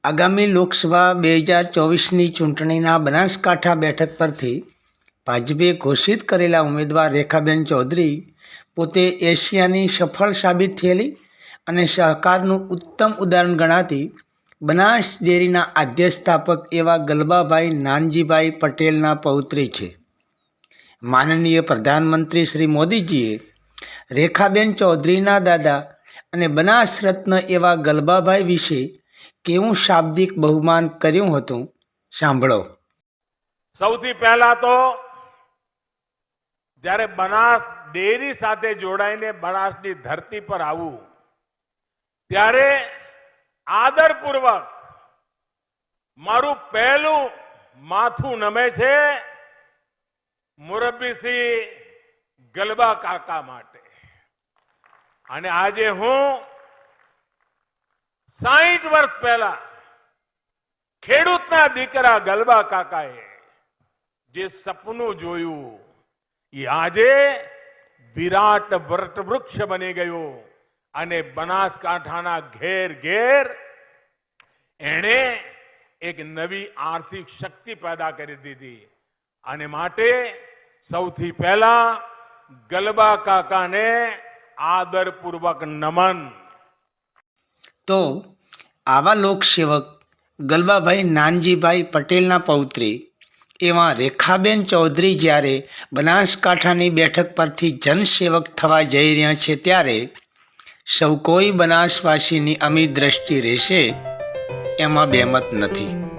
આગામી લોકસભા 2024ની ચૂંટણીના બનાસકાંઠા બેઠક પરથી ભાજપે ઘોષિત કરેલા ઉમેદવાર રેખાબેન ચૌધરી પોતે એશિયાની સફળ સાબિત થયેલી અને સહકારનું ઉત્તમ ઉદાહરણ ગણાતી બનાસ ડેરીના આદ્ય સ્થાપક એવા ગલબાભાઈ નાનજીભાઈ પટેલના પૌત્રી છે. માનનીય પ્રધાનમંત્રી શ્રી મોદીજીએ રેખાબેન ચૌધરીના દાદા અને બનાસ રત્ન એવા ગલબાભાઈ વિશે કેવું શાબ્દિક બહુમાન કર્યું હતું, સાંભળો. સૌથી પહેલા તો જ્યારે બનાસ ડેરી સાથે જોડાઈને બનાસની ધરતી પર આવું ત્યારે આદરપૂર્વક મારું પહેલું માથું નમે છે મુરબ્બી શ્રી ગલબા કાકા માટે. અને આજે હું 60 વર્ષ પહેલા ખેડૂતના દીકરા ગલબા કાકાએ જે સપનું જોયું એ આજે વિરાટ વટવૃક્ષ બની ગયું અને બનાસકાંઠાના ઘેર ઘેર એણે એક નવી આર્થિક શક્તિ પેદા કરી દીધી. અને માટે સૌથી પહેલા ગલબા કાકાને આદરપૂર્વક નમન. તો આવા લોકસેવક ગલબાભાઈ નાનજીભાઈ પટેલના પૌત્રી એવા રેખાબેન ચૌધરી જ્યારે બનાસકાંઠાની બેઠક પરથી જનસેવક થવા જઈ રહ્યા છે ત્યારે સૌ કોઈ બનાસવાસીની અમી દ્રષ્ટિ રહેશે એમાં બેમત નથી.